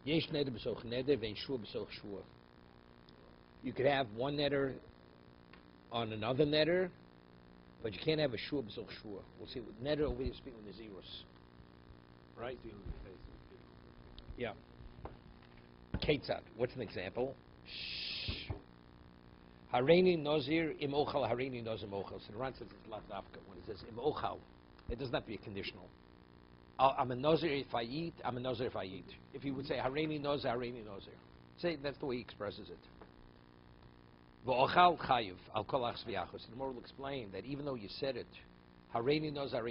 Yesh neder b'soch neder, vein shua b'soch shua. You could have one neder on another neder, but you can't have a shua b'soch shua. We'll see. Neder over here speaking with the zeros. Right? Yeah. Ketzad. What's an example? Shh. Hareini nozir im ochal, hareini nozir im ochal. So the Ran says it's latavka. When it says im ochal, it does not be a conditional. I'm a nozir if I eat, I'm a nozir if I eat. If you would say hareini nozir, hareini nozir. Say, that's the way he expresses it. V'ochal chayiv, al kol achs v'yachos. The more will explain that even though you said it, hareini nozir,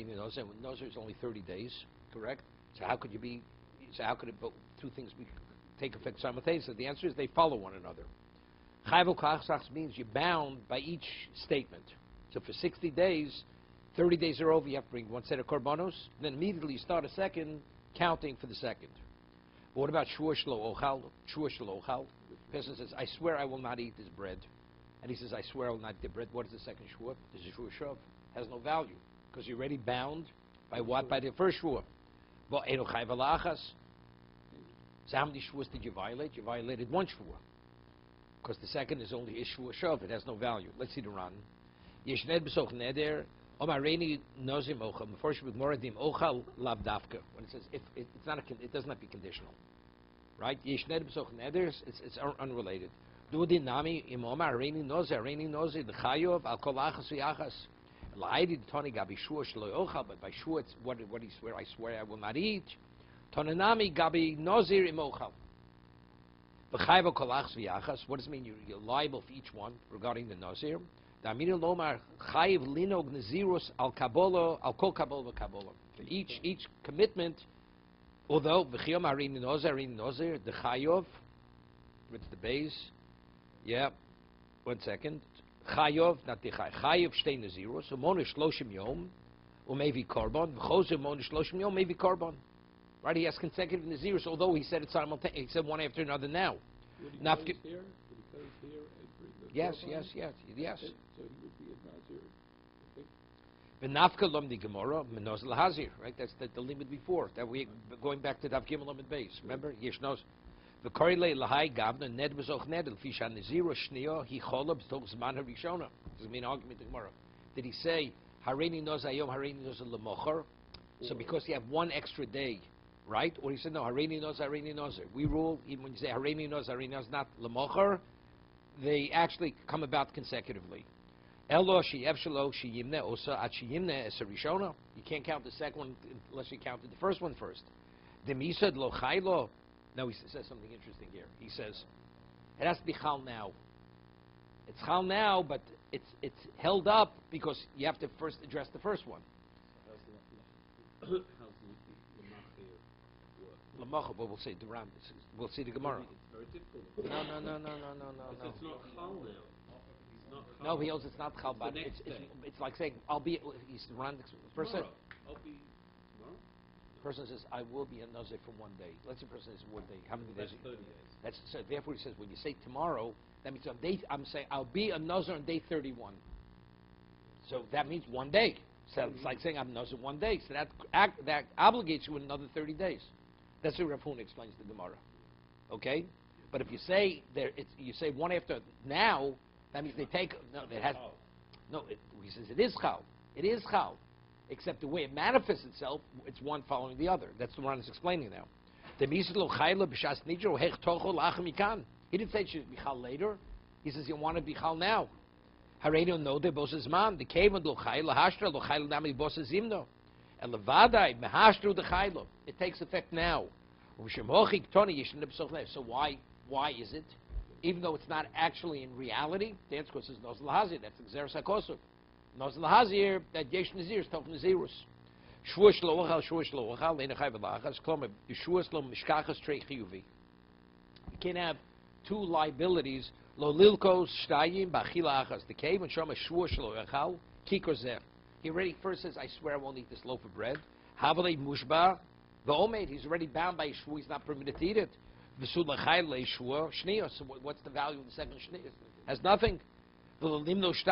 nozir is only 30 days, correct? So how could two things take effect simultaneously? The answer is they follow one another. Chayiv k'achsachs means you're bound by each statement. So for 60 days, 30 days are over, you have to bring one set of korbanos, then immediately you start a second, counting for the second. But what about shua shelo ochal? Shua shelo ochal. The person says, I swear I will not eat this bread. And he says, I swear I will not eat the bread. What is the second shua? This is shua shav. Has no value. Because you're already bound by what? By the first shua. But eno chayv alachas. So how many shuas did you violate? You violated one shua. Because the second is only a shua shav. It has no value. Let's see the Ran. Yeshned b'soch neder. Omareni nozim ochal. First with moradim ochal lav dafka. When it says it's not it does not be conditional, right? Yeshned b'soch neder. It's unrelated. Do the nami im omareni nozir the chayov al kol achas v'yachas. La'idi toni gabi shua shelo ochal. But by shua it's what he swear? I swear I will not eat. Tonanami gabi nozir im ochal. V'chayv al kol achas v'yachas. What does it mean? You're liable for each one regarding the nozir. For each commitment, although the chayov, what's the base? Yeah, 1 second. Chayov, not the chayov, stay in the zero. So monish shloshim yom, or maybe korban. V'chozer monish shloshim yom, maybe korban. Right? He has consecutive in the zeros, although he said it simultaneously. He said one after another now. Yes. So he would be a Nazir. V'nafka lom di Gemara menoz lahazir. Right, that's the limit before that we going back to Daf Gimel limit base. Remember, yeshnos v'korile lahai gavna ned b'zoch ned l'fishan neziro shnio he chola b'toch zman harishona. This is the main argument of Gemara. Did he say hareini noz ayom hareini noz lemocher? So because you have one extra day, right? Or he said no hareini noz. We rule even when you say hareini noz not lemocher, they actually come about consecutively. Elo sheyev shelo sheyimne osa at sheyimne es harishona. You can't count the second one unless you counted the first one first. Demisad lo chaylo. No, he says something interesting here. He says it has to be chal now. It's chal now, but it's held up because you have to first address the first one. How's the Lamacha, but we'll see the Ram. We'll see the Gemara. It's very difficult. No. It's not chal now. No, he knows it's not chal, but it's like saying, I'll be, he's the person. I'll be tomorrow. The person says, I will be a nazir for 1 day. Let's say the person says 1 day. How many days? 30 days. That's so. Therefore, he says, when you say tomorrow, that means I'm saying I'll be a nazir on day 31. So that means 1 day. So it's like saying I'm nazir 1 day. So that obligates you in another 30 days. That's what Rav Huna explains the Gemara. Okay, but if you say you say one after now. That means they take he says it is chal. It is chal, except the way it manifests itself, it's one following the other. That's the one that's explaining now. He didn't say it should be chal later. He says you want to be chal now. The cave lo chayil lahashtra lo chayil nami bosses zimno. And levadai mehashtru the chayilo. It takes effect now. So why is it? Even though it's not actually in reality, the answer is Noz Lahazir. That's Xeris HaKosov. Noz Lahazir, that Yesh Nazir is talking Nazirus. Shua Shlo Ochal, Leina Chayv Alachas, Kloma, Yeshua Shlo Mishkachas Trei Chiyuvi. You can't have two liabilities, Lo Lilkos Shtayim Bachila Achas, the cave, and Shoma Shua Shlo Ochal, Kikor Zeh. He already first says, I swear I won't eat this loaf of bread. Havalei Mushba, the Omed, he's already bound by Shua, he's not permitted to eat it. So what's the value of the second shniyos? Has nothing. Even though let's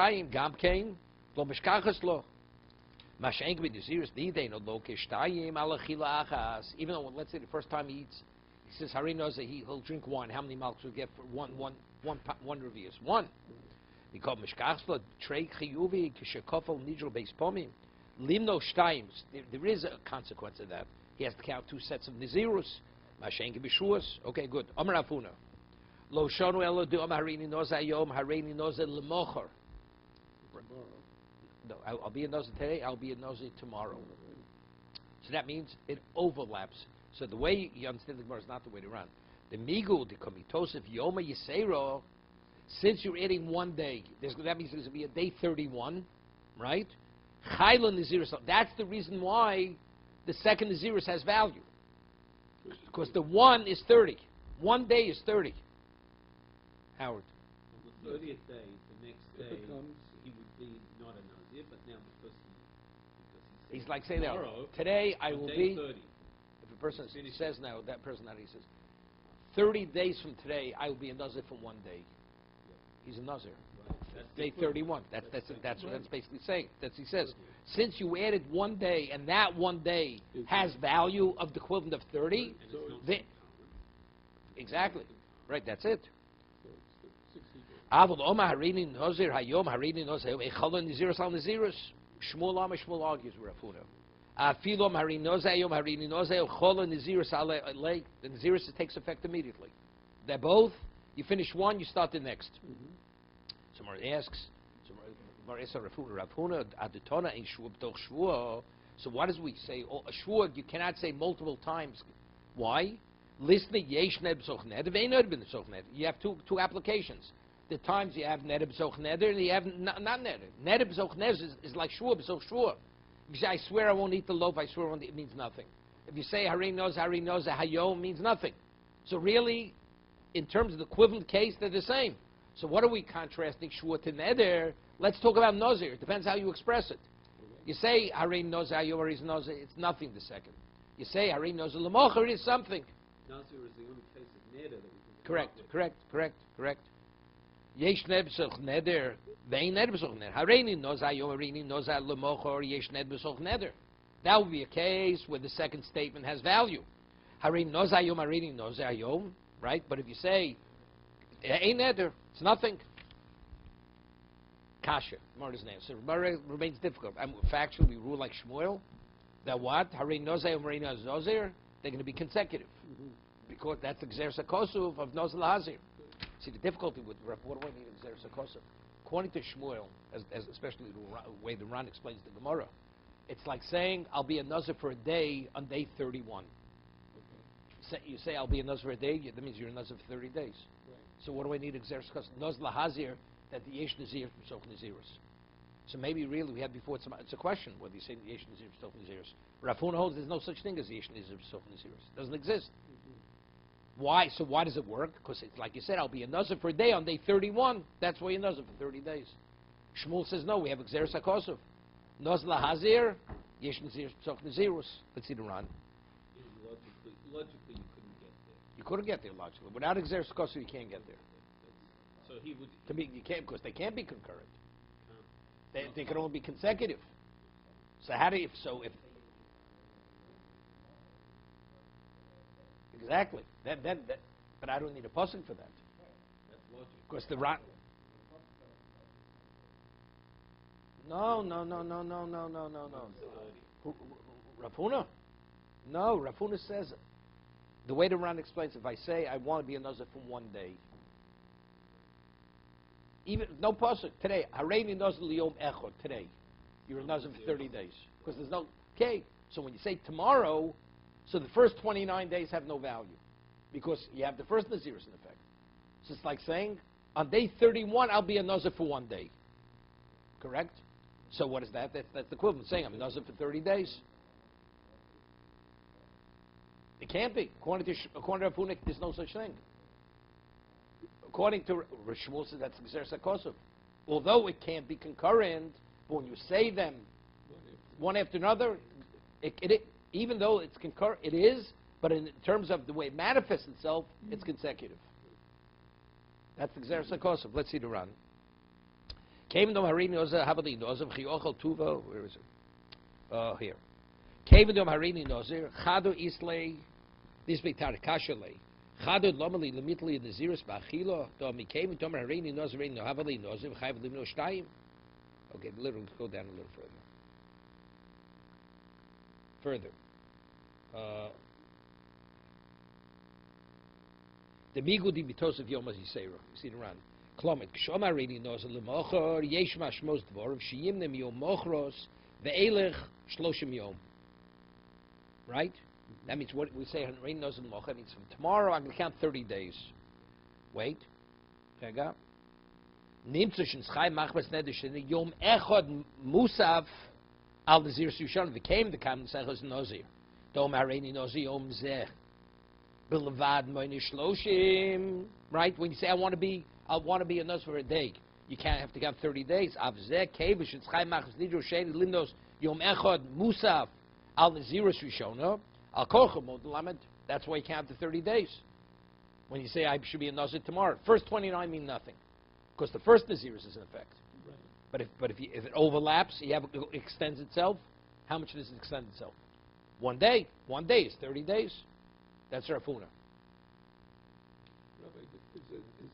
say the first time he eats, He says Hari knows that he'll drink wine. How many malks will get for one revius? One. We call mishkachla trei chiyuvi kishakofel nidro beis pomim limno shtaims. There is a consequence of that. He has to count 2 sets of nazirus. Mashenke b'shuas. Okay, good. Amar Afuna. Lo shonu elo du harini noza yom harini noza lemocher. No, I'll be a noza today. I'll be a noza tomorrow. So that means it overlaps. So the way you understand the Gemara is not the way to run. The migul, the komitosif yoma yisero. Since you're adding 1 day, that means there's going to be a day 31, right? Chaylon Naziris. That's the reason why the second Naziris has value. Because the 1 is 30. 1 day is 30. Howard. On the 30th day, the next day, he would be not a Nazir, but now because he's like saying now, tomorrow, today I will be. 30. If a person says now, that person that he says, 30 days from today I will be a Nazir for 1 day. He's a Nazir. Right. Day 31. That's what that's basically saying. That's he says. Since you added 1 day, and that 1 day has value of the equivalent of 30, exactly. Right, that's it. Avol Oma Harini Nazir Hayom Harini Nazir Echalon Naziris Al Naziris. Shmuel argues with Rafuna. Afilom Harini Nazir Hayom Harini Nazir Echalon Naziris Al Lei. The Naziris takes effect immediately. They're both. You finish one, you start the next. Someone asks, so what does we say? Oh, a shvuah, you cannot say multiple times. Why? Listening, yesh ned b'soch neder, ve'ein ned b'soch neder. You have two applications. The times you have neder b'soch neder, and you have not neder. Neder b'soch neder is like shvuah b'soch shvuah. If you say, I swear I won't eat the loaf, I swear I won't eat, it means nothing. If you say, harin knows, hayom, means nothing. So really, in terms of the equivalent case, they're the same. So what are we contrasting shvuah to neder? Let's talk about nazir. It depends how you express it. You say harin nazir, hayoris nazir, it's nothing the second. You say harin nazir lemocher, it is something. Nazir is the only case of neder that we can Correct. Yesh ned b'soch neder, ve'ein ned b'soch neder. Harini nazir, hayorini nazir lemocher, yesh ned b'soch neder. That would be a case where the second statement has value. Harin nazir, harini nazir, hayom. Right? But if you say, ain't neder, it's nothing. Kasha, Gemara's name. So Gemara remains difficult. Factually, we rule like Shmuel, that what? Harin Nozeh, Harin Nozir, they're going to be consecutive. Because that's the Gzer Sakosuf of Nozeh Lahazir. See, the difficulty with, what do I mean Gzer Sakosuf? According to Shmuel, as especially the way the Ran explains the Gemara, it's like saying, I'll be a Nozir for a day on day 31. You say I'll be a Nazir for a day, that means you're a Nazir for 30 days. Right. So what do I need exer because Naz lahazir that the yesh nazir from nazirus. So maybe really we had before it's a question whether you say the yesh nazir from nazirus. Rafuna holds there's no such thing as the yesh nazir from nazirus. It doesn't exist. Why? So why does it work? Because it's like you said, I'll be a Nazir for a day on day 31. That's why you're Nazir for 30 days. Shmuel says no. We have exer sakosov. Naz lahazir yesh nazir from nazirus. Let's see the Ran. Logically, you couldn't get there. You couldn't get there logically. Without exer sakosov, you can't get there. So he would. You can't because they can't be concurrent. They can only be consecutive. So how do you? So if exactly that but I don't need a pasuk for that. That's logic. Because the Ran. No. Rafuna. No, Rafuna says the way the Ran explains. If I say I want to be a nazir from 1 day. Even no pasuk today. Hareini nazir liyom echad today. You're a nazir for 30 days because there's no. Okay, so when you say tomorrow, so the first 29 days have no value because you have the first nazirus in effect. So it's like saying on day 31 I'll be a nazir for 1 day. Correct? So what is that? That's the equivalent saying I'm a nazir for 30 days. It can't be. According to Rafunik, there's no such thing. According to Shmuel, says that's Gzer Sakosov. Although it can't be concurrent, but when you say them one after another, even though it's concurrent, it is, but in terms of the way it manifests itself, it's consecutive. That's the Gzer Sakosov. Let's see the Ran. Where is it? Here. Kevin Dom Harini Nozir, Chado Islay, This be tarakashale. Chadod lomali lemitli nazirus ba'achilo. Do mikei mitomer hareini nozer hareini nohavali nozer v'chayv limno shtayim. Okay, literally go down a little further. The migudi bitos of yom azisera. You see it around. Klomet kshoma hareini nozer lemochor yesh mashmos dvorav sheyimnem yom mochros ve'elech shloshim yom. Right? That means what we say, rain knows in Mocha, means from tomorrow I'm going to count 30 days. Wait. Rega. Nimtzu shenschai machmas nedish yom echad musaf al nazir sushon became the common sechos nozir. Dom hareini nozir yom zeh. Bilavad moini shloshim. Right? When you say I want to be a nozir for a day, you can't have to count 30 days. Av zeh kevish shenschai machmas nedish sheni lindos yom echad musaf al nazir sushon. That's why you count the 30 days. When you say I should be a Nazir tomorrow, first 29 mean nothing, because the first Nazirus is in effect. Right. But if it overlaps, it extends itself. How much does it extend itself? 1 day. 1 day is 30 days. That's Rafuna. Rabbi, is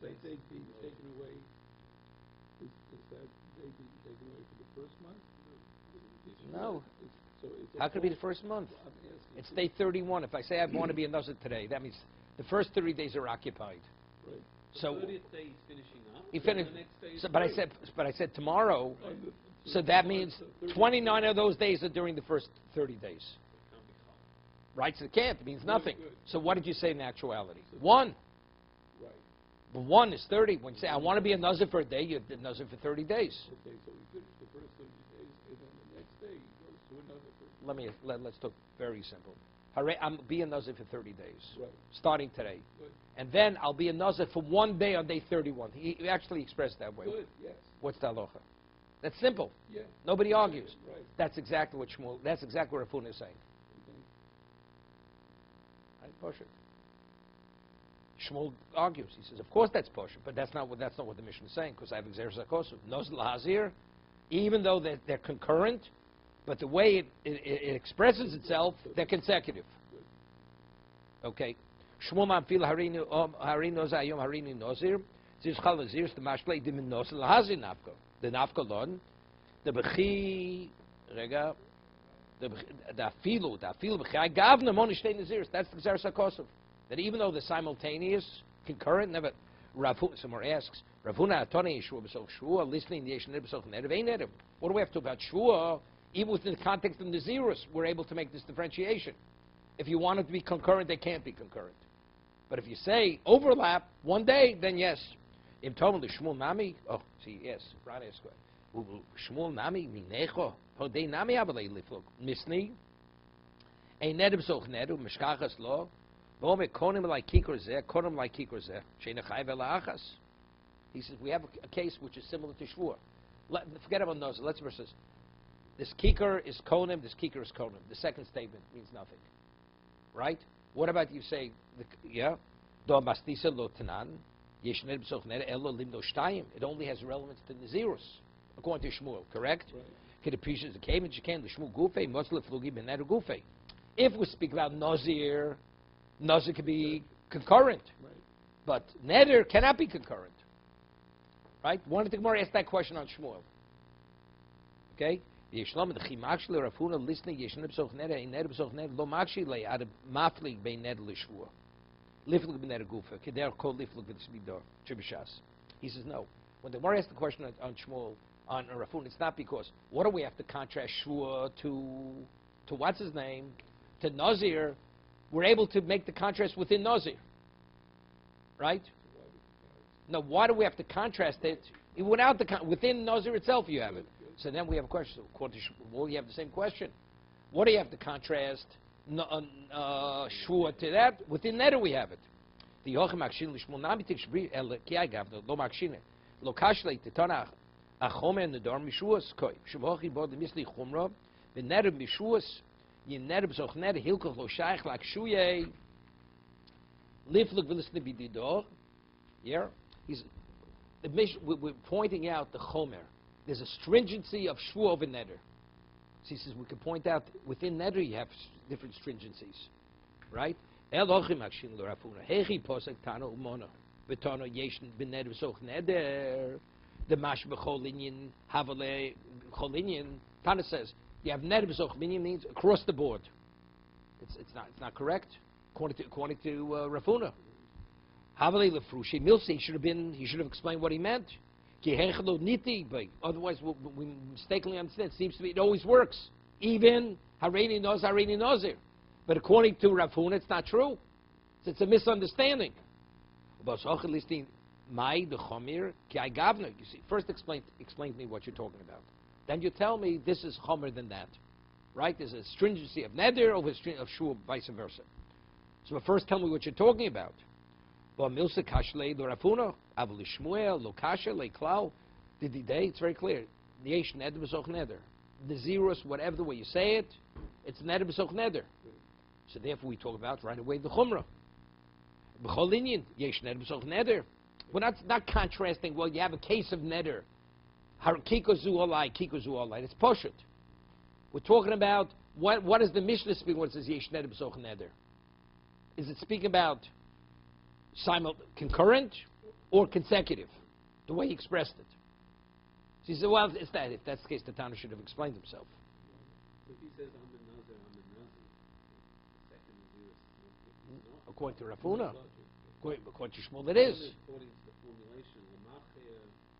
that date being taken away? Is that date being taken away for the first month? No. How could it be the first month? It's day 31. If I say I want to be a Nazir today, that means the first 30 days are occupied. Right. So the 30th day is finishing up. He finished. The next day is But I said tomorrow. So that means 29 of those days are during the first 30 days. Right? So it can't. It means nothing. So what did you say in actuality? 1. Right. But 1 is 30. When you say I want to be a Nazir for a day, you're a Nazir for 30 days. Okay, so we finish the first 30 days, and then the next day he goes to another 30 days. Let's talk very simple. I'm be a Nazir for 30 days, right, starting today. Good. And then I'll be a Nazir for 1 day on day 31. He actually expressed that way. Good, yes. What's the halacha? That's simple. Yeah. Nobody argues. Right. That's exactly what Shmuel, that's exactly what Rafuna is saying. Okay. Right, Poshet. Shmuel argues. He says, of course that's Poshet, but that's not what the mission is saying, because I have Exeris HaKosu. Noz Lahazir, even though they're concurrent, but the way it expresses itself, they're consecutive. Okay. Shmuel Manfil Harinu Zayom Harini Nozir. Ziz Chal Nazir, the Mashlei Dimin Nozir Lahazir Nafko. The Nafko Lon, the Bechi, Rega, the Afilu Bechi, Gavna Monishtei Nazirs. That's the Exeris HaKosu. That even though they're simultaneous, concurrent, never. Someone asks, Ravuna Atone Yeshua B'Soch Shua, listening to Yeshua B'Soch Nedarim, Ein Nedarim. What do we have to do about Shua? Even within the context of Nazirus, we're able to make this differentiation. If you want it to be concurrent, they can't be concurrent. But if you say overlap 1 day, then yes. Im Tomel the Shmuel Nami. Oh, see, yes, Ron asked. Shmuel Nami Minecho. Hodei Nami Abalei Liflok Misni. Ein Nedarim B'Soch Nedarim Mishkachas Lo. He says we have a case which is similar to Shvuah. Forget about those. Let's versus. This kikar is konim. This kikar is konim. The second statement means nothing, right? What about you say? It only has relevance to Nazirus, according to Shmuel. Correct? Right. If we speak about Nazir. Nazir can be concurrent, right, but Neder cannot be concurrent. Right? One of the Gemara asked that question on Shmuel. Okay? Yeshlam the Chimachli Rafuna listening Yeshnib Soch Neder in Neder Soch Neder lo Machshi le ad maflig be Neder lishvua. Liflug be Neder gufa. Keder kol liflug be Shmidor Chibishas. He says no. When the Gemara asked the question on Shmuel on Rafuna, it's not because what do we have to contrast Shua to what's his name to Nazir. We're able to make the contrast within Nazir, right? Now, why do we have to contrast it without within Nazir itself? You have it. So then we have a question. So, according to Shmuel, you have the same question. What do you have to contrast Shua to that? Within Neder we have it. The Yochim Akshin Lishmul Nami Tishbri El Kiai Gavno Lo Makshine Lo Kashlei Titana Achomer Nedar Mishuas Koi Shavochi Bod Misli Chumra the Neder Mishuas. You Neder B'Soch Neder Hilkoch Lo Shaykh Lak Shuye Lifluk V'Lisne B'Didor. Yeah, we're pointing out the Chomer. There's a stringency of Shvu over Neder. So he says we can point out within Neder you have different stringencies, right? Elochim akshin l'Rafuna. Hechi posek tano umona. V'tano yeshin b'neder v'soch neder. The mash b'cholinyin havale cholinyin. Tana says you have neder v'soch minyan means across the board. It's not correct according to Rafuna. Havale lefrushi milsi he should have explained what he meant. Otherwise, we mistakenly understand. It seems to be it always works. Even Hareini Nozir. But according to Rafuna, it's not true. It's a misunderstanding. You see, first explain to me what you're talking about. Then you tell me this is chomer than that. Right? There's a stringency of neder over of shul, vice versa. So first tell me what you're talking about. It's very clear. The zeros, whatever the way you say it, it's neder b'soch neder. So therefore we talk about right away the chumrah. We're not contrasting, well, you have a case of neder. Kikozu olai. It's poshut. We're talking about what is the Mishnah speaking when it says yesh neder b'soch neder? Is it speaking about concurrent or consecutive? The way he expressed it. So he said, well, it's that. If that's the case, the Tana should have explained himself. If he says, I'm a Nazir, the second Nazir is not. According to Rafuna. According to Shmuel, it is. According to the formulation,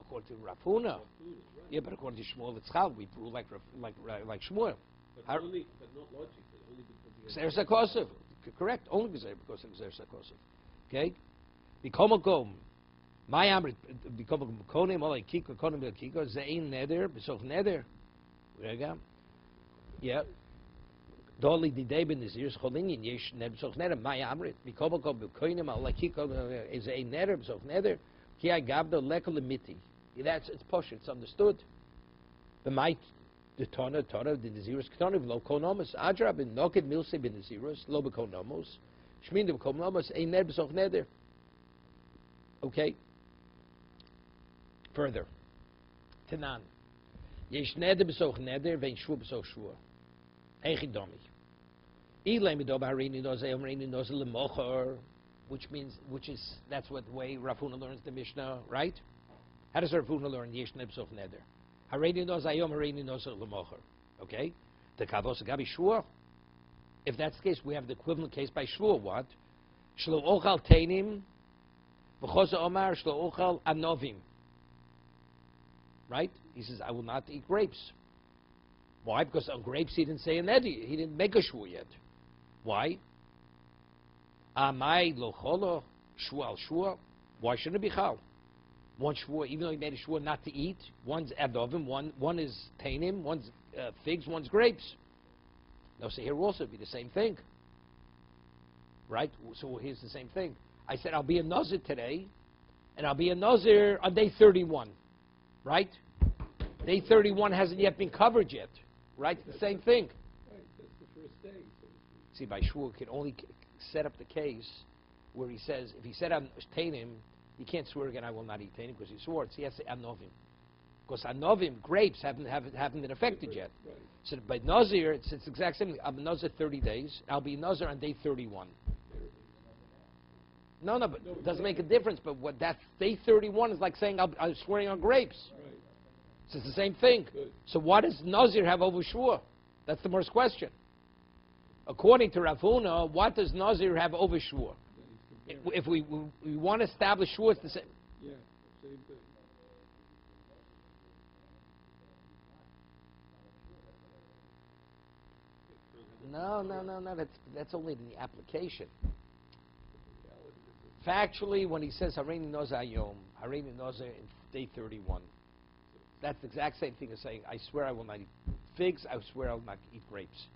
according to Rafuna. Right. Yeah, but according to Shmuel, it's chal. We rule like Shmuel. But not logically, only because he has... Gzer Sakosov. Correct. Only because of Gzer Sakosov. Okay? Become a gom. My amrit become a konim olay kiko konim kiko zein neder besoch neder. Rega. Yeah. Dolly di day ben zeers cholinyin yesh neder besoch neder. My amrit become a gom konim olay kiko zein neder besoch neder. Ki I gabdo lekol miti. That's it's posh. It's understood. The might the tona the zeers konim lo konomos adra ben noked milse ben zeers lo bekonomos. Shmin de bekonomos ein neder besoch neder. Okay. Further, Tanan, yesh neder b'soch neder, vein shvur b'soch shvur. Eichi domi. Ilay midob harini noze omrini noze lemochor, which is that's what the way Rafuna learns the Mishnah, right? How does Rafuna learn yesh neder b'soch neder? Harini noze ayom harini noze lemochor. Okay, the kavos gabi shvur. If that's the case, we have the equivalent case by shvur. What? Shlo ochal teinim, v'chosa omar shlo ochal anovim. Right? He says, I will not eat grapes. Why? Because on grapes he didn't say an edi. He didn't make a shvur yet. Why? Amai lo cholo shvur al shvur. Why shouldn't it be chal? One shvur, even though he made a shvur not to eat, one's adovim, one is tainim, one's figs, one's grapes. Now, so here also it'd be the same thing. Right? So here's the same thing. I said, I'll be a nazir today, and I'll be a nazir on day 31. Right? Day 31 hasn't yet been covered yet. Right? It's the same thing. Right, that's the first day. See, by shvur can only set up the case where he says, if he said I'm tainim, he can't swear again, I will not eat tainim, because he swore. So he has to say anovim. Because anovim, grapes, haven't been affected yet. Right. So by nazir, it's the exact same thing. I'm a nazir 30 days. I'll be a nazir on day 31. No, but it doesn't make a difference. But what that day 31 is like saying I'm swearing on grapes. Right. So it's the same thing. Good. So what does Nazir have over Shvur? That's the first question. According to Ravuna, what does Nazir have over Shvur? If we want to establish Shvur, it's the same. Yeah, same thing. No. That's only in the application. Factually, when he says Hareini Noza Ayom, Hareini Noza in day 31, that's the exact same thing as saying, I swear I will not eat figs, I swear I will not eat grapes.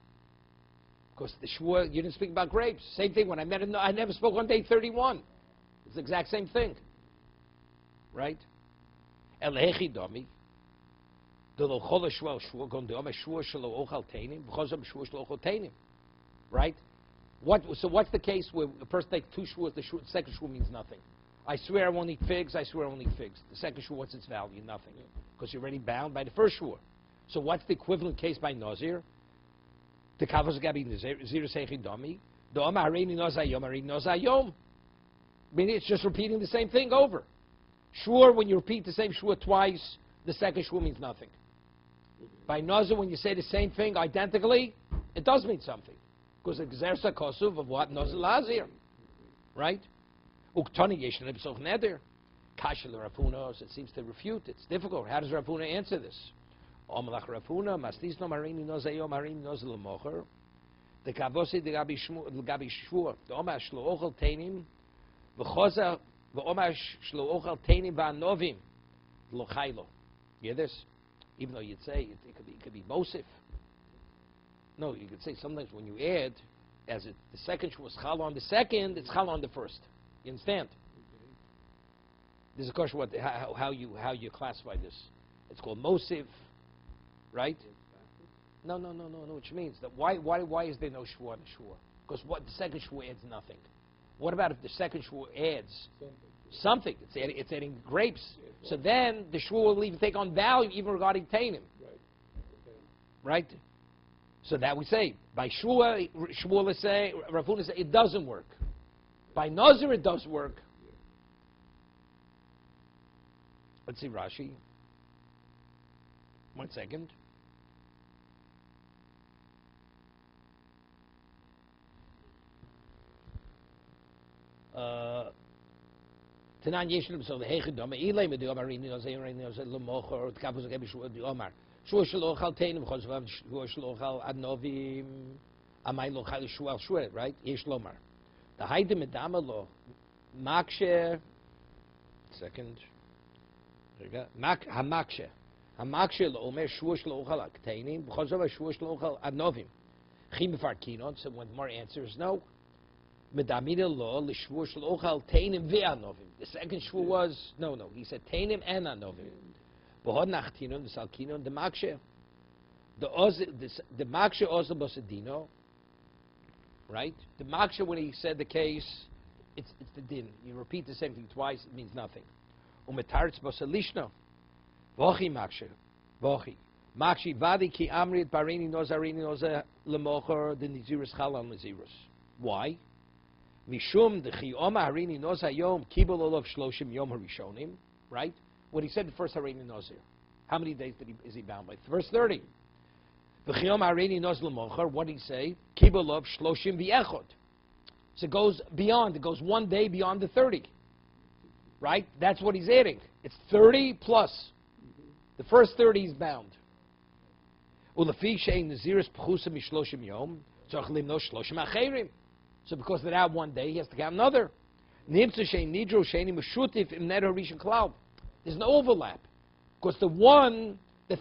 Because the shvur, you didn't speak about grapes. Same thing, when I met him, I never spoke on day 31. It's the exact same thing. Right? Elechi domi. Right? So what's the case where the person takes two shvuos, the second shvuo means nothing? I swear I won't eat figs, I swear I won't eat figs. The second shvuo, what's its value? Nothing. Because you're already bound by the first shvuo. So what's the equivalent case by Nazir? The kavos gabi nazir seichi domi. The Omar Hareini Noz Hayom, Hareini Noz Hayom. I mean, it's just repeating the same thing over. Sure, when you repeat the same shua twice, the second shua means nothing. By Nazir, when you say the same thing identically, it does mean something. Because it's Xersa Kosuv of what Nazir Lazir. Right? Uktani Yeshan Ibsoch Neder. Kashal Rafunos, it seems to refute. It's difficult. How does Rafuna answer this? Omalach Rafuna, Mastis no Marini Nozayom, Marini Nozal Mocher. The Kavosi de Gabi Shvur, the Omash Shlo Tainim, the Choza, the Omash Shlo Tainim Vanovim, Lochailo. You hear this? Even though you'd say it could be Mosif. No, you could say sometimes when you add, the second was Chal on the second, it's Chal on the first. You understand? This is a question how you classify this. It's called Mosif, right? No, which means that why is there no shua on the shua? Because the second shua adds nothing. What about if the second shua adds something? It's adding grapes. So then the shua will even take on value even regarding tainim. Right? So that we say by shua, let's say Rafuna say it doesn't work. By nazir it does work. Let's see Rashi. 1 second. Tanan Yeshlim so the Hegedom Ilay with the Omarini Nozayin Lomocher the Kapos Gabi Shua the Omar Shua Shlochal Tainim Chosvav Shua Shlochal Adnovim Amay Lochal Shua Shua right Yesh Lomar the Haide Medamalo Makshe second Hamakshe Lomer Shua Shlochal Tainim Chosvav Shua Shlochal Adnovim Chim Farkinon so one more answers no. The second shvu was no. He said tainim and anovim. Behod nachtinon the salkinon the makshe. The makshe also bosedino. Right? The makshe when he said the case, it's the din. You repeat the same thing twice, it means nothing. Umetaritz boselishno. Vochi makshe. Vochi. Makshi vadi ki amrit barini nozarini noza lemocher the nizirus chalam nizirus. Why? Mishum the Chiyoma Harini Noz Hayom Kibul Olav Shloshim Yom Harishonim, right? What he said the first Harini Nozir. How many days is he bound by? Verse 30. The Chiyoma Harini Noz Lemocher. What did he say? Kibul Olav Shloshim V'Echod. So it goes beyond. It goes 1 day beyond the 30. Right? That's what he's adding. It's 30 plus. The first 30 is bound. Ulefi Shein Naziris Pchusa Mishloshim Yom Tzach Limno Shloshim Acherim. So because of that 1 day, he has to count another. There's no overlap. Because the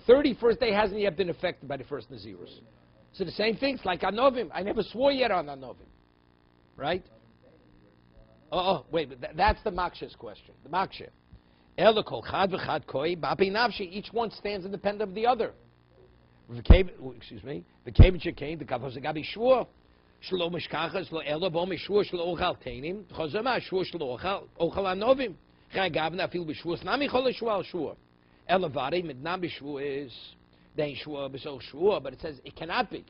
31st day hasn't yet been affected by the first Nazirus. So the same thing, it's like Anovim. I never swore yet on Anovim. Right? Wait, but that's the Maksha's question. The Maksha. Each one stands independent of the other. Excuse me. The Kavos Gabi Shua. Shlo mishkachas lo elo bo mishua shlo ochal teinim chazama shua shlo ochal anovim chagavna afil b'shua snami chol shua shua elevari midnam b'shua is then shua b'so shua, but it says it cannot be.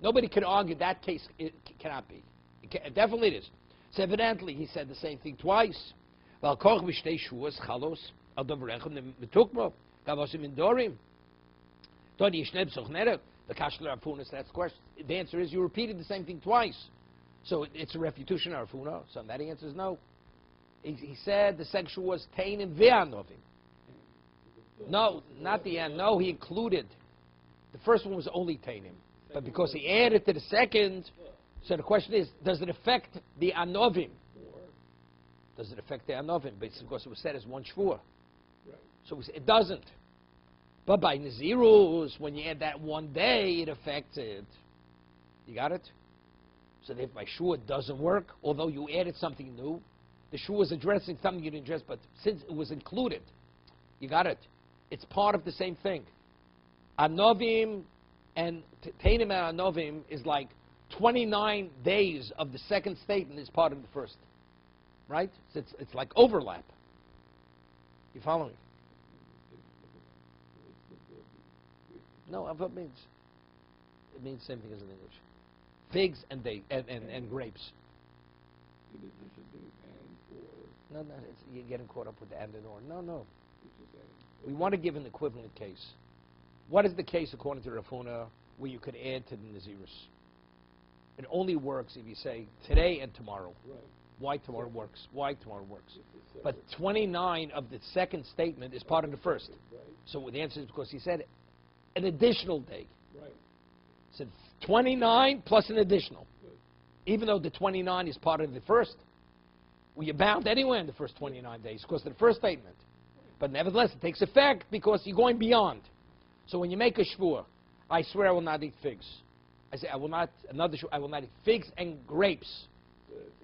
Nobody can argue that case. It cannot be. It definitely it is. So evidently he said the same thing twice. Val koch b'shtei shuas chalos al dovrechem metukmo gavosim indorim todi yishnei b'soch neder. The Kashler Arfunas, that's the question. The answer is you repeated the same thing twice. So it's a refutation of Arfuna. So that answer is no. He said the sexual was Tainim Ve'anovim. No, not the end. No, he included. The first one was only Tainim. But because he added to the second, so the question is, does it affect the Anovim? Does it affect the Anovim? But because it was said as one Shvua. So it doesn't. But by Nazirus, when you add that 1 day, it affects it. You got it? So if by Shua it doesn't work, although you added something new, the Shua is addressing something you didn't address, but since it was included, you got it? It's part of the same thing. Anovim and Tainim and Anovim is like 29 days of the second statement is part of the first. Right? So it's like overlap. You follow me? No, what means? It means the same thing as in English. figs and grapes. In addition to and or, No, you're getting caught up with the and or. No. it's just and. We want to give an equivalent case. What is the case according to Rafuna where you could add to the Nazirus? It only works if you say today and tomorrow. Right. Why tomorrow works? Why tomorrow works? It's But separate. 29 of the second statement is part of the first. Right, So the answer is because he said an additional day. right. Said 29 plus an additional. Good. Even though the 29 is part of the first, well, you're bound anyway in the first 29 days because of the first statement. But nevertheless, it takes effect because you're going beyond. So when you make a shvur, I swear I will not eat figs. I say I will not, another shvur, I will not eat figs and grapes.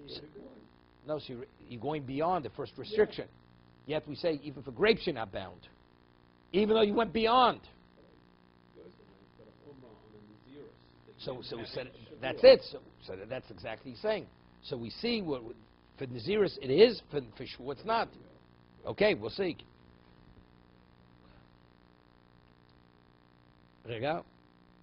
It's already gone. No, so you're going beyond the first restriction. Yet we say even for grapes you're not bound. Even though you went beyond. But a umrah on a Naziris. So we said, that's it. So that's exactly saying. So we see for Naziris it is, for Shvu it's not. Okay, we'll see. Rega.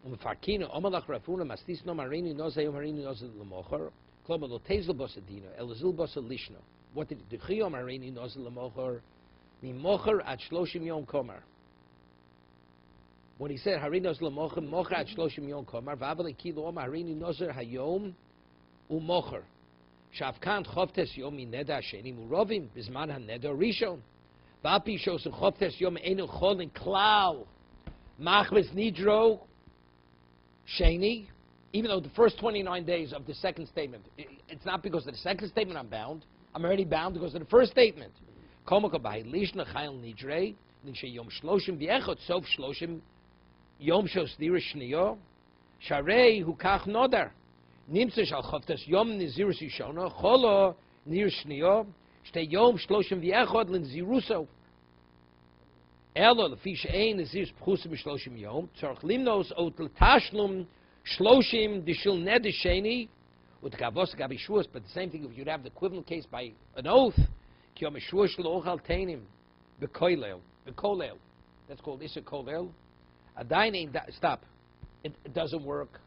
Umfarkina, Omalach Rafuna, Mastis no Marini, no Zayom Marini, no Lamocher, Kloma lo Tezel Bosadino, Elazul Bosalishno. What did the Chio Marini, no Lamocher, Mimocher at Shloshim Yom Komar? When he said Harinos Lamocher, Mocher at Shloshim Yom Komar, Vavali Kilo Marini, Nozer Hayom, Umocher. Shavkan Choftes Yom in Neda Sheni Murovim, Bisman HaNeda Rishon. Vapi Shos Choftes Yom Enu Cholin Klau. Machmes Nidro Sheni, even though the first 29 days of the second statement, it's not because of the second statement I'm bound. I'm already bound because of the first statement. Komaka by Lishna Chayil Nidre, Nisha Yom Shloshim Viechot Sof Shloshim Yom Shos Dira Shniyo, Sharei Hukach Nodar, Nimtze Shal Choftes Yom Nizirus Yishona, Cholo Nir Shniyo, Shte Yom Shloshim Viechot Lin Ziruso. Elo lefi she'ein nazirus pchusim b'shloshim yom tzarich limnos ot l'tashlum shloshim dishil neder sheni u'tkavos gabi shuas. But the same thing if you'd have the equivalent case by an oath ki yom shuas shlo ochal teinim b'koilel. That's called issa koilel. Adayin ain't stop. It doesn't work.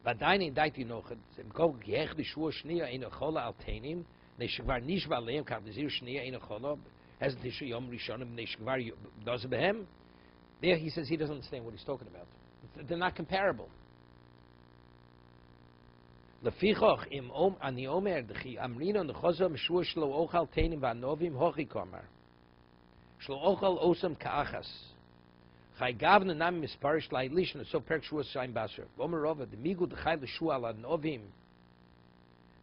V'adayin ain't daiti nochet. Zemkol gehech d'shuas shniya ein achola al teinim neshvar nishva leim kav nazir shniya ein achola. There he says he doesn't understand what he's talking about. They're not comparable. Lefichoch im ani omer dechi amrino nechozah meshua shlo ochal teinim va'novim hochi komar shlo ochal osam ka'achas chay gavna nam misparish lai lishna so perk shua shaim basher omer rova the migu dechai l'shua ala novim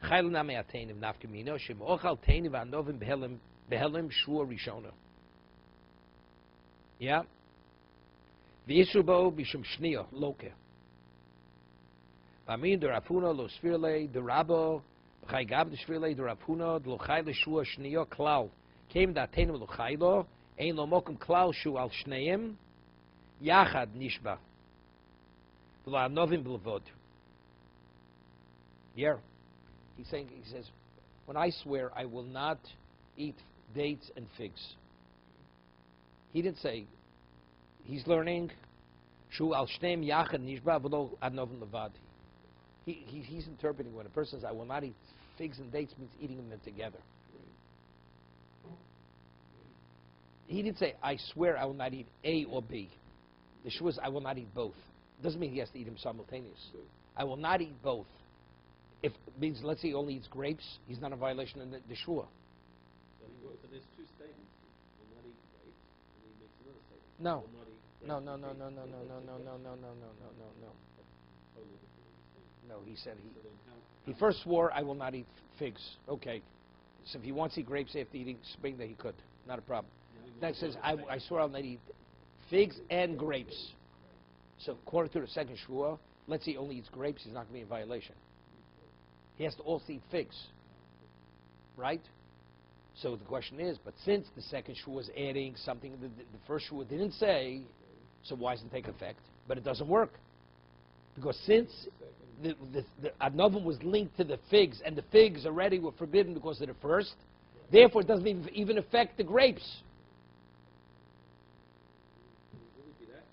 chay l'name ateinim nafkamino shem ochal teinim va'novim behelim Behelim Shua Rishona. Yeah. V'yisubo b'shum shniya loke. V'amin derafuna lo svirle derabo b'chay gab d'svirle derafuna lo chay l'shua shniya klal. Came d'ateinim lo chay lo ein lo mokum klal shu al shneim yachad nishba. V'lo anovim b'levod. Yeah. He says, when I swear I will not eat dates and figs. He didn't say, he's learning, Shu al shneim yachad nishba v'lo anovim levad. He's interpreting when a person says, I will not eat figs and dates, means eating them together. He didn't say, I swear I will not eat A or B. The Shu is, I will not eat both. Doesn't mean he has to eat them simultaneously. I will not eat both. If it means, let's say he only eats grapes, he's not in violation of the Shua. So there's two statements. Will not eat grapes, and he makes another statement. No. Will not eat grapes No. Totally different understanding. No, he said So then he first swore, I will not eat figs. Okay. So if he wants to eat grapes after eating spring, then he could. Not a problem. That says, I swear I'll not eat figs and grapes. So according to the second shvua, let's say he only eats grapes, he's not going to be in violation. He has to also eat figs. Right? So the question is, but since the second shvua is adding something that the first shvua didn't say, so why doesn't it take effect? But it doesn't work. Because since the Adnovim was linked to the figs, and the figs already were forbidden because of the first, therefore it doesn't even affect the grapes. Will it be that?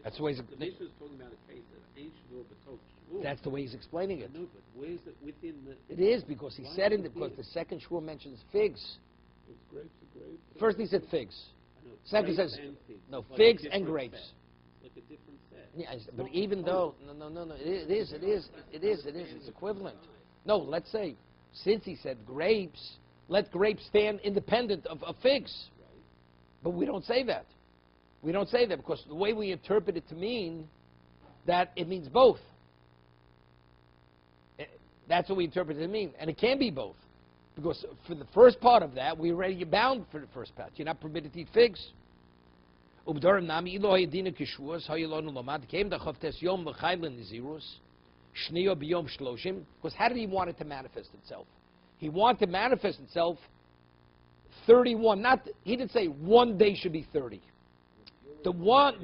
That's why the Mishnah is talking about a case of ancient or betoch That's the way he's explaining it. No, but where's it within the... It is, because he Why said is it because here? the second shur mentions figs. It's grapes or grapes. First he said figs. I know, Second he grapes says, and figs. no, It's like a figs and different grapes. set. It's like a different set. Yeah, It's but not even like though, color. no, it is, it's equivalent. No, let's say, since he said grapes, let grapes stand independent of figs. Right. But we don't say that. We don't say that because the way we interpret it to mean that it means both. That's what we interpret it to mean. And it can be both. Because for the first part of that, we already are bound for the first part. You're not permitted to eat figs. Because how did he want it to manifest itself? He wanted to manifest itself 31. He didn't say one day should be 30. The one,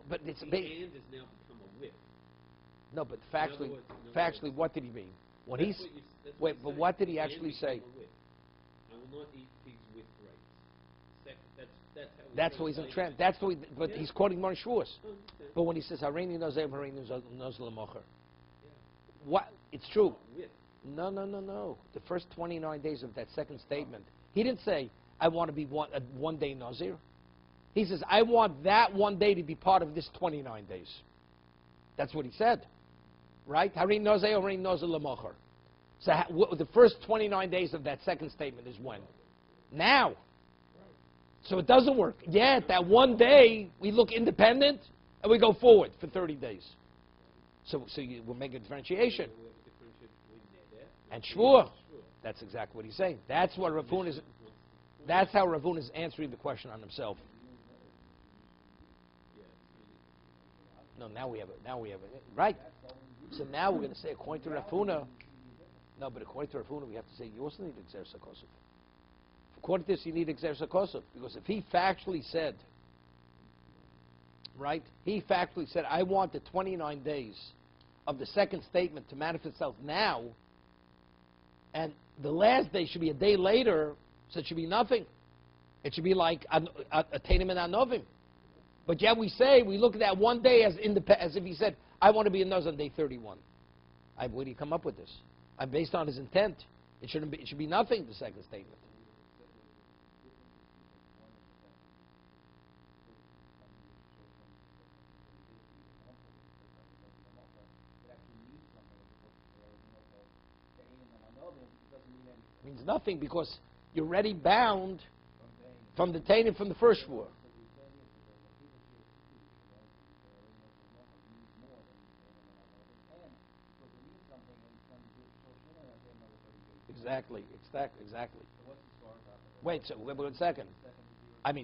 but it's The and has now become a whip. no, but In other factually, words, what did he mean? When That's he's what you- that's wait, he's but saying. what did he The and actually become say? a whip. I will not eat figs with grapes. That's what he's in translating trend. it. That's what. But Yeah. he's quoting Mar Shavuos. Oh, okay. But when he says Hareini Nozev, Hareini Nozel Mocher, Yeah. what? It's true. Whip. No. The first 29 days of that second statement, he didn't say, I want to be one day Nazir. He says, I want that one day to be part of this 29 days. That's what he said. Right? Hareini Nozev, Hareini Nozel Mocher. So the first 29 days of that second statement is when? Now. So it doesn't work. Yet that one day we look independent and we go forward for 30 days. So we'll make a differentiation. We have a differentiation between neder And shvur. shvur. That's exactly what he's saying. That's what Ravun is. That's how Ravun is answering the question on himself. No, now we have it. Right. So now we're going to say according to Rafuna. No, but according to Rafuna, we have to say you also need Exer Sakosov. According to this, you need Exer Sakosov. Because if he factually said, right, I want the 29 days of the second statement to manifest itself now, and the last day should be a day later, so it should be nothing. It should be like a Tainim and Anovim. But yet we look at that one day as if he said, I want to be a Nuz on day 31. Where do you come up with this? Based on his intent. It should be nothing, the second statement. Means nothing because you're already bound from the Tainim from the first war. Exactly. Wait 1 second.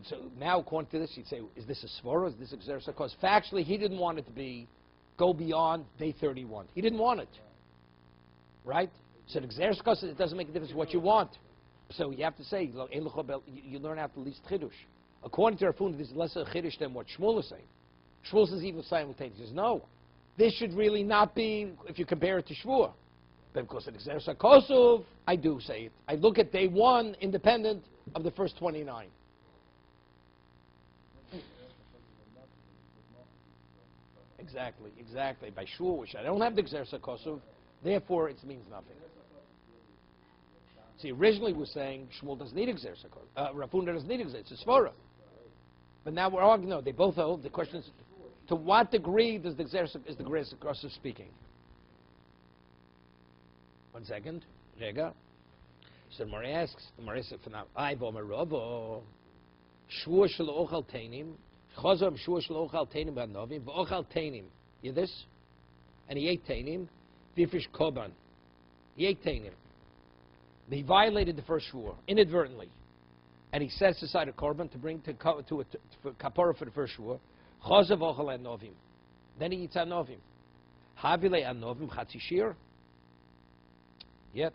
So now according to this, you'd say, is this a svara? Is this Exer Sakosov? Because factually, he didn't want it to go beyond day 31. He didn't want it. Right? So the Exer Sakosov, it doesn't make a difference what you want. So you have to say, you learn out the least chidush. According to Rafun, this is less a chidush than what Shmuel is saying. Shmuel says even simultaneously. He says, no, this should really not be if you compare it to Shmuel. But because of Exer Sakosov, I do say it. I look at day 1 independent of the first 29. Exactly. By Shmuel, which I don't have the Exer Sakosov, therefore it means nothing. See, originally we're saying Shmuel doesn't need Exer Sakosov. Rafuna doesn't need Exer. It's a svara. But now we're arguing, no, they both hold. The question is, to what degree is the Exer Sakosov speaking? 1 second. Rega. So the Mari asks, says, for now, I vomer rovo, shvur shelo ochal teinim, chazam shvur shelo ochal teinim ba'novim, v'ochal teinim. You this? And he ate teinim, v'yifish koban. He ate teinim. He violated the first shvur, inadvertently. And he sets aside a korban to bring for kapara for the first shvur. Chazav ochal anovim. Then he eats anovim. Havile anovim chatzi shir. Yep.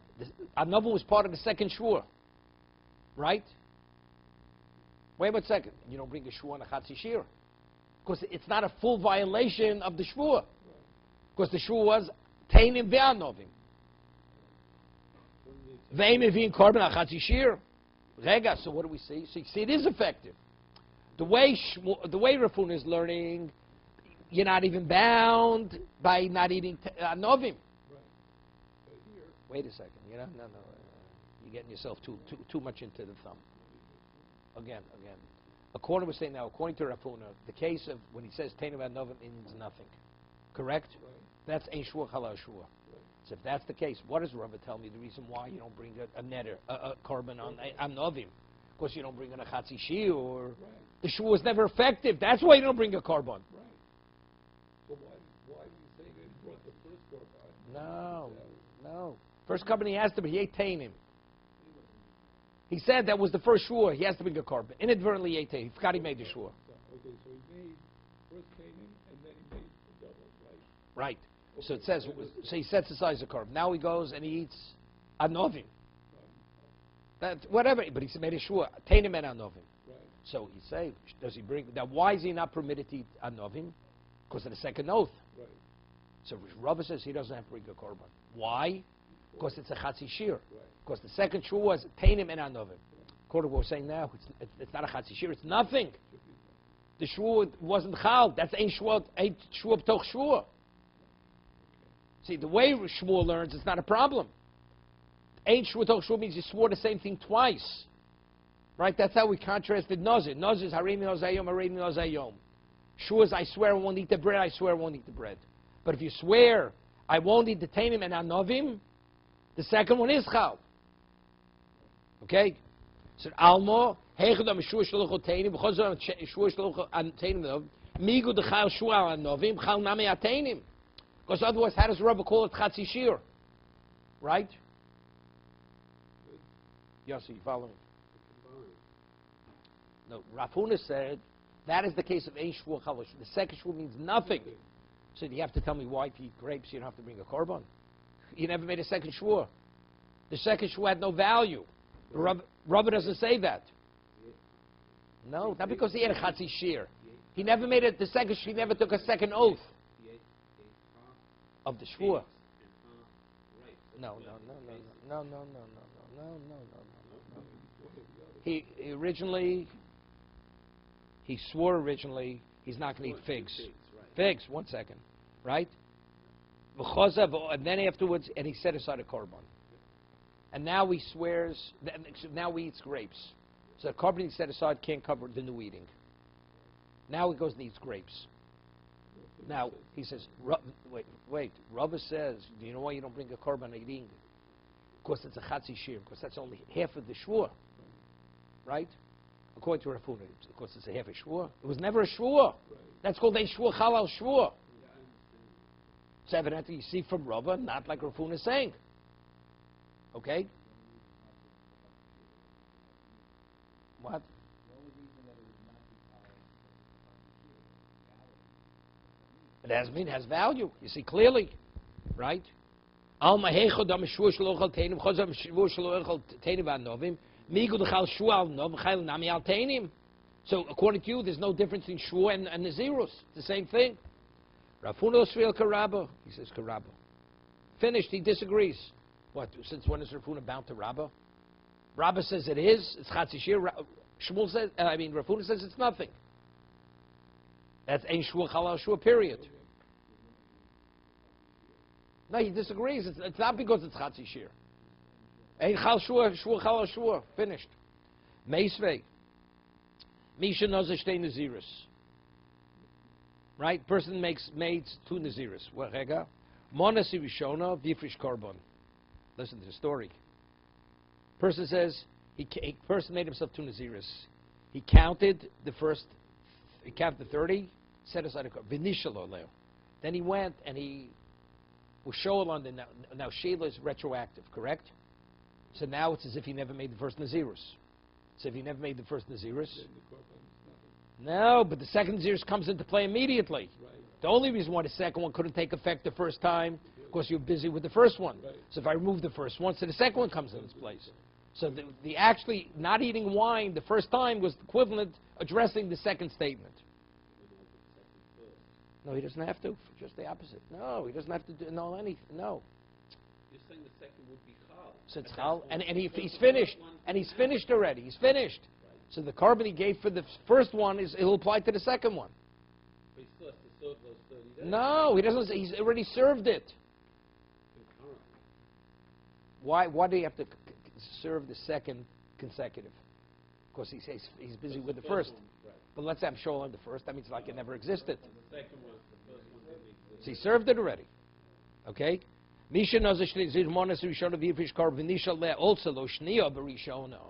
Anovim was part of the second shvur. Right? Wait 1 second. You don't bring a shvur on a chatzi shir. Because it's not a full violation of the shvur. Because the shvur was teinim ve'anovim. Ve'imivin korban achatzi shir. Rega. So what do we see? So you see, it is effective. The way Rafun is learning, you're not even bound by not eating Novim. Right. But here, Wait a second. No. You're getting yourself too much into the thumb. Again. We're saying now, according to Rafuna, the case of when he says Teinu Novim means nothing. Correct? right, That's Ein Shua Chalal Shua. right. So if that's the case, what does Rava tell me the reason why you don't bring a netter, a carbon on Novim? Of course, you don't bring in a Chatzi Shiur. Right, The Shua was never effective. That's why you don't bring a carbon. right. So why do you say that he brought the first korban? No. First carbon he has to, but he ate Tainim. He said that was the first Shua. He has to bring a carbon. Inadvertently he ate Tainim. He forgot he made the Shua. Okay, so he made first Canaan and then he made the double, right? Right. So it says, so he sets aside the carbon. Now he goes and he eats Anovim. That whatever, but he made a Shua. Tainim and Anovim. Right, So he say, does he bring? Now why is he not permitted to eat Anovim? Because of the second oath. right. So Rava says he doesn't have to bring a korban. Why? Because it's a Chatzi Shir. Right. Because the second Shua was Tainim and Anovim. According to what we're saying now, it's not a Chatzi Shir, it's nothing. The Shua wasn't Chal. That's Ein Shua B'toch Shua. See, the way Shmuel learns, it's not a problem. Ein Shua B'toch Shua means you swore the same thing twice. Right? That's how we contrasted Nazir. Nazir is Hareini Nazayom, Hareini Nazayom. Shua is I swear I won't eat the bread, I swear I won't eat the bread. But if you swear I won't eat the Tainim and Anovim, the second one is Chal. Okay? So Almo, Heichadam Shua Shlucho Tainim, B'chozam Shua Shlucho Tainim, Migu de Chal Shua Anovim, Chal Nami Atainim. Because otherwise, how does Rabbi call it Chatzi Shir? Right? Yossi, you follow me? No, Rafuna said that is the case of Ein Shua Chalash. The second Shua means nothing. So you have to tell me why if you eat grapes you don't have to bring a korban. You never made a second Shua. The second Shua had no value. Rabbi doesn't say that. No, not because he had a Chatzi Shir. He never made it. The second Shua, he never took a second oath of the Shua. No. He swore originally he's not going to eat figs. Figs, 1 second, right? And then afterwards, and he set aside a korban. And now he swears, now he eats grapes. So the korban he set aside can't cover the new eating. Now he goes and eats grapes. Now, he says, wait, Rabbi says, do you know why you don't bring a korban eating? Because it's a Chatzi Shir, because that's only half of the Shua. Right? According to Rafuna, because it's a half a Shua. It was never a Shua. Right. That's called a Shua Chalal Shua. So evidently you see from Rabba, not like Rafuna is saying. Okay? What? It has value. You see clearly. Right? So according to you, there's no difference in Shua and Nazirus. It's the same thing. He says Karabba. Finished. He disagrees. What? Since when is Rafuna bound to Rabba? Rabba says it is. It's Chatzi Shir. Shmuel says. Rafuna says it's nothing. That's Ein Shua Chalal Shua. Period. No, he disagrees. It's not because it's Chatzi Shir. Ein Chal Shua Chalal Shua. Finished. Meisvei. Misha Nazir Shtei Naziris. Right? Person made 2 Naziris. What, Rega? Monasi Rishona, Vifrish Korban. Listen to the story. Person says, person made himself 2 Naziris. He counted the 30, set aside a korban. Vinishalo leo. Then he went and he was Shoel on the, now Sheila is retroactive, correct? So now it's as if he never made the first Nazirus. So if he never made the first Nazirus, no, but the second Nazirus comes into play immediately. Right. The only reason why the second one couldn't take effect the first time, because you're busy with the first one. Right. So if I remove the first one, so the second one comes in its place. So the actually not eating wine the first time was equivalent addressing the second statement. No, he doesn't have to. Just the opposite. No, he doesn't have to do anything. No. You're saying the second would be Chal. So it's Chal, and he's finished. And he's finished already. He's finished. So the carbon he gave for the first one he'll apply to the second one. But he still has to serve those No, he doesn't. He's already served it. Why do you have to serve the second consecutive? Because he's busy with the first. But let's say I'm sure on the first. That means like it never existed. The second one, the first one didn't exist. So he served it already. Okay? Misha knows also lo shniya b'rishono.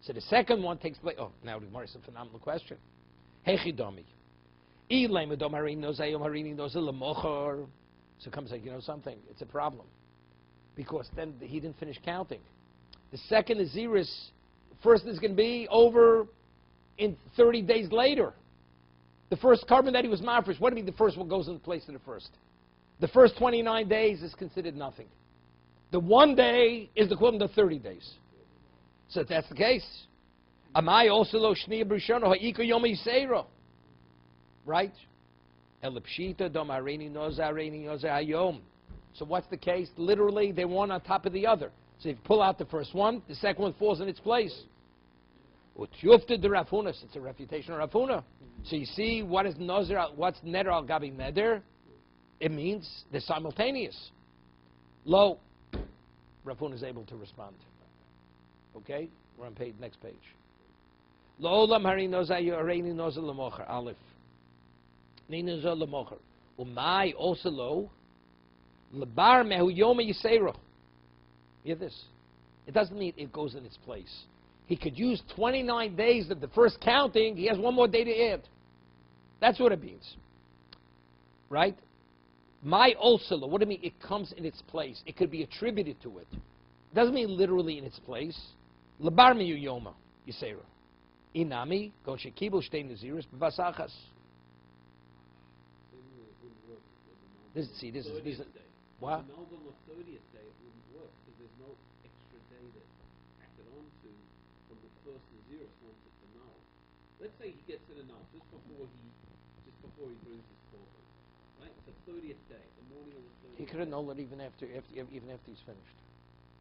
So the second one takes place. Oh, now the Gemara is a phenomenal question. Hechidomi. So it comes like, you know something? It's a problem. Because then he didn't finish counting. The second Aziris, first is going to be over in 30 days later. The first carbon that he was mafresh, what do you mean the first one goes in place of the first? The first 29 days is considered nothing. The 1 day is the equivalent of 30 days. So if that's the case, Amai also lo shniya b'rishono ha'ika yom yisera. Right? Elipshita dom areini noza hayom. So what's the case? Literally, they're one on top of the other. So if you pull out the first one, the second one falls in its place. Utyufta de Rafunas. It's a refutation of Rafuna. So you see, what is Nazir? What's Neder al Gabi Neder? It means they're simultaneous. Lo, Rafuna is able to respond. Okay, we're on next page. Lo olam hari nozay yoreini nozay lemocher aleph. Ni nozay lemocher. Umay also lo lebar mehu yoma yisera. Hear this? It doesn't mean it goes in its place. He could use 29 days of the first counting. He has one more day to add. That's what it means. Right? My also, what do you mean it comes in its place? It could be attributed to it. It doesn't mean literally in its place. Labar miyu yoma, yisera. Inami, go shekibu shtei naziris b'vasachas. This is, what? On the 30th day, it wouldn't work because there's no extra day that acted onto from the first Naziris once it's annulled. Let's say he gets it annulled just before he brings his korban, right? It's the 30th day, the morning of the 30th. He could annul it even after he's finished.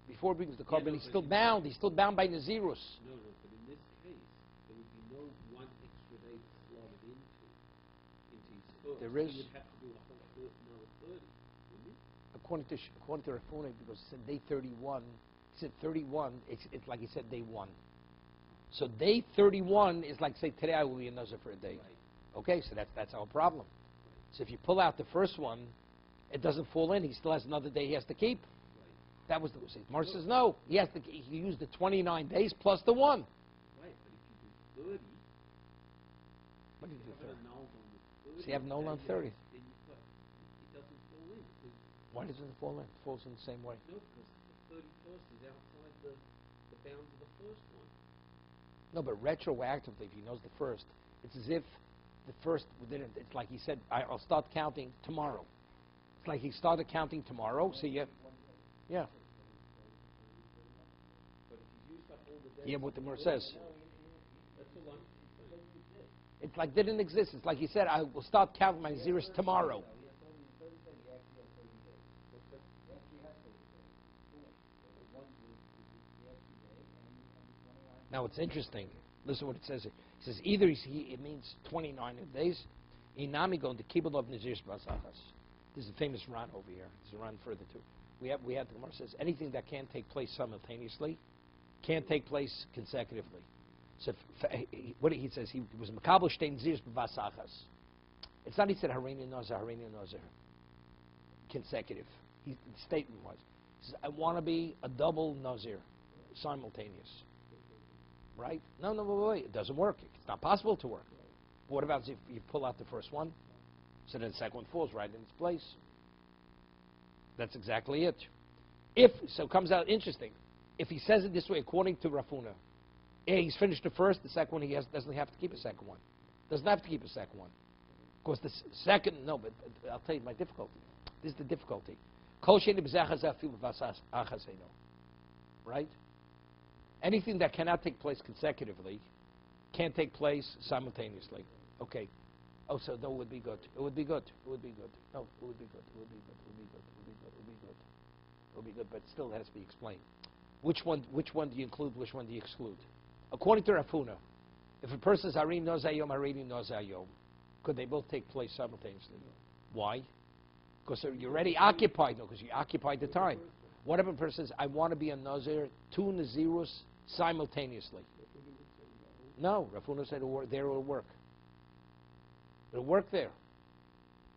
Before he brings the korban, he's still bound. He's still bound by Nazirus. No, but in this case, there would be no one extra day to slot it into his first. There is. He would have to do a whole another 30, wouldn't he? According to Rafuna, because it said day 31, he said 31, it's like he said day 1. So day 31 is like, say, today I will be a nazir for a day. Right. Okay, so that's our problem. So if you pull out the first one, it doesn't fall in. He still has another day he has to keep. Right. That was the mistake. Mar says no. He used the 29 days plus the 1. Right, but if you do 30, What did you do? have it annulled on the 30th. So you have null on 30. Then it doesn't fall in. Because Why doesn't it fall in? It falls in the same way. no, because the 31st is outside the bounds of the first one. No, but retroactively, if he knows the first, it's as if the first didn't. It's like he said, I'll start counting tomorrow. It's like he started counting tomorrow, so yeah. But if he's used up all the days, Yeah, what the Gemara says. that's all I'm saying. It's like didn't exist. It's like he said, I will start counting my zeros tomorrow. Now it's interesting. Listen what it says here. It says either it means 29 days. Inami going to kibbutz of Nazir Basachas. This is a famous run over here. There's a run further too. We have the Gemara says anything that can't take place simultaneously can't take place consecutively. So what he says, he was makabel shtei Nazir Basachas. It's not he said Harini Nazir consecutive. The statement was, he says, I want to be a double Nazir simultaneous. Right? No, wait. It doesn't work. It's not possible to work. But what about if you pull out the first one? So then the second one falls right in its place. That's exactly it. So it comes out interesting. If he says it this way, according to Rafuna, he's finished the first, the second one doesn't have to keep a second one. Doesn't have to keep a second one. Of course, the second, no, but I'll tell you my difficulty. This is the difficulty. Right? Anything that cannot take place consecutively can't take place simultaneously. Okay. Oh, so no, it would be good. It would be good. It would be good. No, it would be good. It would be good. It would be good. It would be good. It would be good. It would be good, but it still has to be explained. Which one do you include? Which one do you exclude? According to Rafuna, if a person is Harini Nozayom, Harini Nozayom, could they both take place simultaneously? Why? Because you're already occupied. No, because you occupied the time. What if a person says, I want to be a Nazir, 2 Nazirus simultaneously? No, Rav Huna said there will work. It'll work there.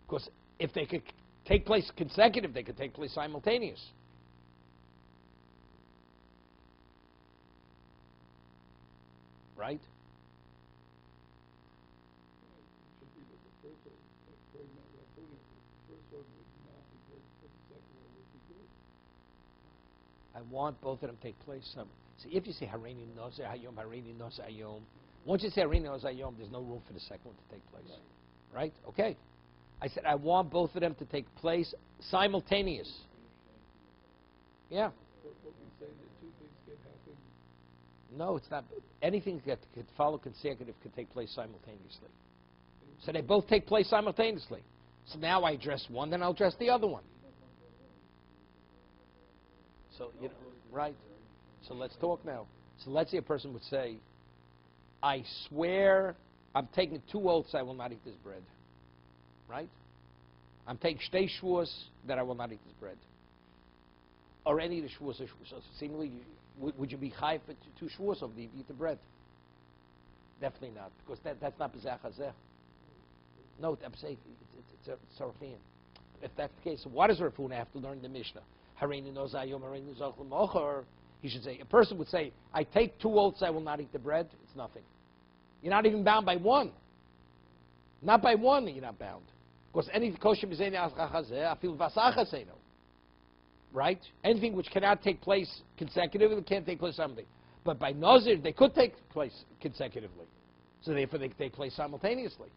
Because if they could take place consecutive, they could take place simultaneous. Right? It should be that the first one, according to Rav Huna, the first one would not be good, but the second one would be good. I want both of them to take place. See, if you say Hareini Nozer Hayom, Hareini Nozer Hayom, once you say Hareini Nozer Hayom, there's no room for the second one to take place. Right? Okay. I said I want both of them to take place simultaneous. Yeah. But we say that two things can happen. No, it's not. Anything that could follow consecutive could take place simultaneously. So they both take place simultaneously. So now I address one, then I'll address the other one. So, right. So let's talk now. So let's say a person would say, I swear I'm taking 2 oaths I will not eat this bread. Right? I'm taking shtei shvuos that I will not eat this bread. Or any of the shvuos. So seemingly, would you be chayv for 2 shvuos of the eat the bread? Definitely not, because that's not b'zeh hazeh. No, I'm saying it's a sarafim. If that's the case, so why does Rav Huna have to learn the Mishnah? Hareini no zayom, hareini zochel mocher. He should say, a person would say, I take 2 oaths I will not eat the bread. It's nothing. You're not even bound by one. Not by one you're not bound. Because any kosher b'zeh hazeh, afil vasachaseno. Right? Anything which cannot take place consecutively can't take place simultaneously. But by Nazir, they could take place consecutively. So therefore, they take place simultaneously.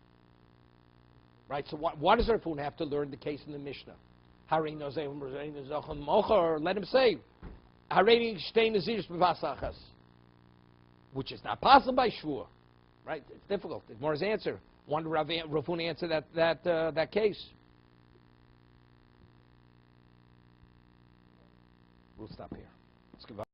Right? So why does Rav Huna have to learn the case in the Mishnah? Hareini Nazir, hareini zochel mocher. Let him say, hareini shtei naziros b'vasachas, which is not possible by shvua. Right? It's difficult. It's more his answer. Why did Rav Huna answer that case? We'll stop here. Let's give up.